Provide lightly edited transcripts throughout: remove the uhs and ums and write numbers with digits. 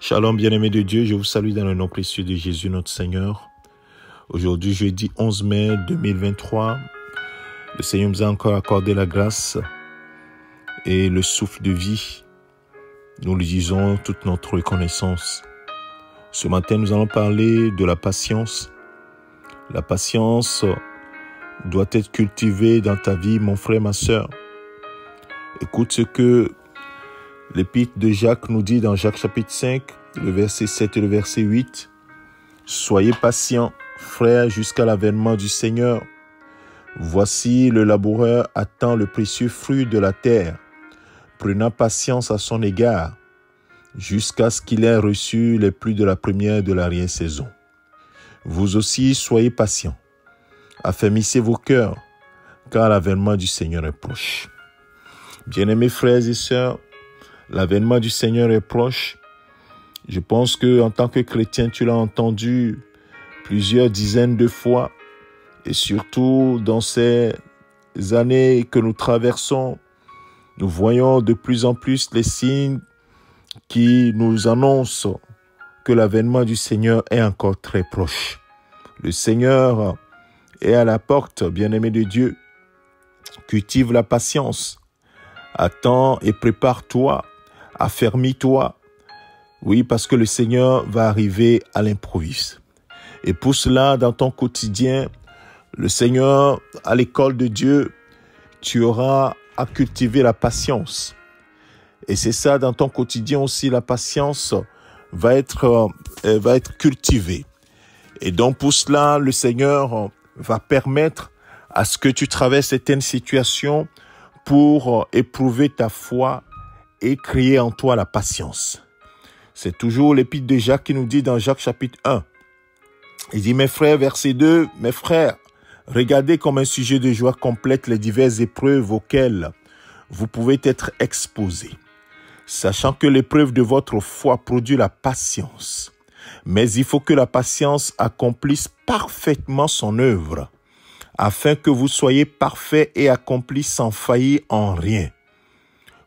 Shalom, bien-aimés de Dieu, je vous salue dans le nom précieux de Jésus notre Seigneur. Aujourd'hui, jeudi 11 mai 2023, le Seigneur nous a encore accordé la grâce et le souffle de vie. Nous lui disons toute notre reconnaissance. Ce matin, nous allons parler de la patience. La patience doit être cultivée dans ta vie, mon frère, ma sœur. Écoute ce que l'épître de Jacques nous dit dans Jacques chapitre 5, le verset 7 et le verset 8. Soyez patients, frères, jusqu'à l'avènement du Seigneur. Voici le laboureur attend le précieux fruit de la terre, prenant patience à son égard, jusqu'à ce qu'il ait reçu les pluies de la première de l'arrière-saison. Vous aussi, soyez patients. Affermissez vos cœurs, car l'avènement du Seigneur est proche. Bien-aimés frères et sœurs, l'avènement du Seigneur est proche. Je pense que en tant que chrétien, tu l'as entendu plusieurs dizaines de fois. Et surtout, dans ces années que nous traversons, nous voyons de plus en plus les signes qui nous annoncent que l'avènement du Seigneur est encore très proche. Le Seigneur est à la porte, bien-aimé de Dieu. Cultive la patience. Attends et prépare-toi. Affermis-toi. Oui, parce que le Seigneur va arriver à l'improviste. Et pour cela, dans ton quotidien, le Seigneur, à l'école de Dieu, tu auras à cultiver la patience. Et c'est ça, dans ton quotidien aussi, la patience va être cultivée. Et donc, pour cela, le Seigneur va permettre à ce que tu traverses certaines situations pour éprouver ta foi et créer en toi la patience. C'est toujours l'épître de Jacques qui nous dit dans Jacques chapitre 1. Il dit, mes frères, verset 2, mes frères, regardez comme un sujet de joie complète les diverses épreuves auxquelles vous pouvez être exposés, sachant que l'épreuve de votre foi produit la patience. Mais il faut que la patience accomplisse parfaitement son œuvre, afin que vous soyez parfaits et accomplis sans faillir en rien.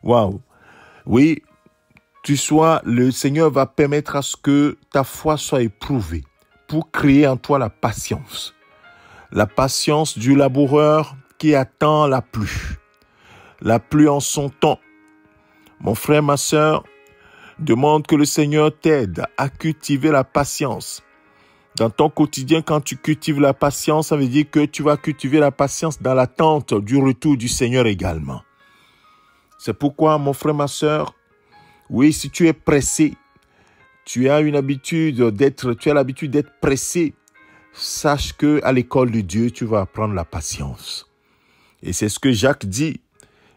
Waouh! Oui, le Seigneur va permettre à ce que ta foi soit éprouvée pour créer en toi la patience. La patience du laboureur qui attend la pluie en son temps. Mon frère, ma sœur, demande que le Seigneur t'aide à cultiver la patience. Dans ton quotidien, quand tu cultives la patience, ça veut dire que tu vas cultiver la patience dans l'attente du retour du Seigneur également. C'est pourquoi, mon frère, ma sœur, oui, si tu es pressé, tu as l'habitude d'être pressé, sache que à l'école de Dieu, tu vas apprendre la patience. Et c'est ce que Jacques dit.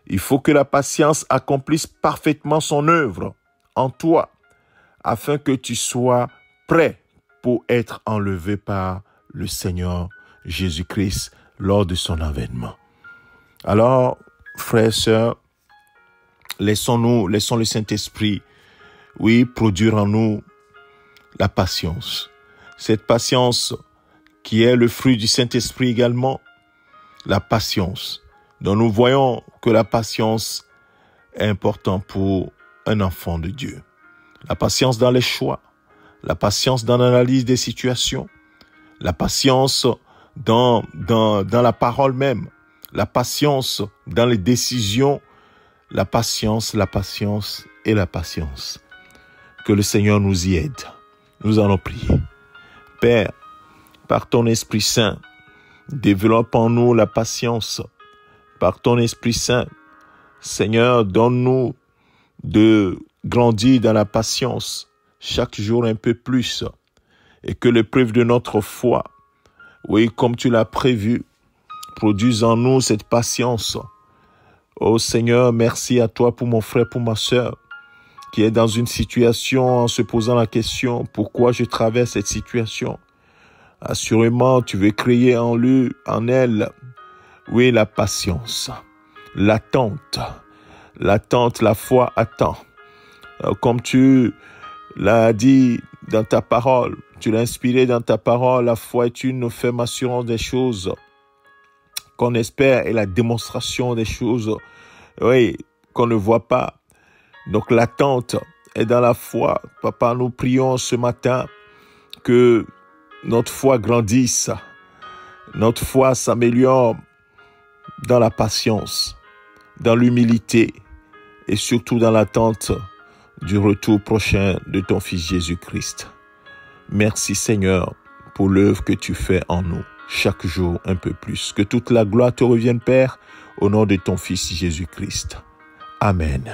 Il faut que la patience accomplisse parfaitement son œuvre en toi, afin que tu sois prêt pour être enlevé par le Seigneur Jésus-Christ lors de son avènement. Alors, frères et sœurs, laissons le Saint-Esprit, oui, produire en nous la patience. Cette patience qui est le fruit du Saint-Esprit également, la patience. Donc nous voyons que la patience est importante pour un enfant de Dieu. La patience dans les choix, la patience dans l'analyse des situations, la patience dans la parole même, la patience dans les décisions, la patience et la patience. Que le Seigneur nous y aide. Nous allons prier. Père, par ton Esprit Saint, développe en nous la patience. Par ton Esprit Saint, Seigneur, donne-nous de grandir dans la patience chaque jour un peu plus. Et que l'épreuve de notre foi, oui, comme tu l'as prévu, produise en nous cette patience. Oh Seigneur, merci à toi pour mon frère, pour ma sœur, qui est dans une situation en se posant la question, pourquoi je traverse cette situation? Assurément, tu veux créer en lui, en elle, oui, la patience, l'attente, la foi attend. Comme tu l'as dit dans ta parole, tu l'as inspiré dans ta parole, la foi est une ferme assurance des choses qu'on espère et la démonstration des choses, oui, qu'on ne voit pas. Donc l'attente est dans la foi. Papa, nous prions ce matin que notre foi grandisse, notre foi s'améliore dans la patience, dans l'humilité et surtout dans l'attente du retour prochain de ton Fils Jésus-Christ. Merci Seigneur pour l'œuvre que tu fais en nous, chaque jour un peu plus. Que toute la gloire te revienne, Père, au nom de ton Fils Jésus-Christ. Amen.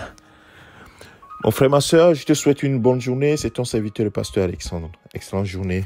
Mon frère, ma soeur, je te souhaite une bonne journée. C'est ton serviteur, le pasteur Alexandre. Excellente journée.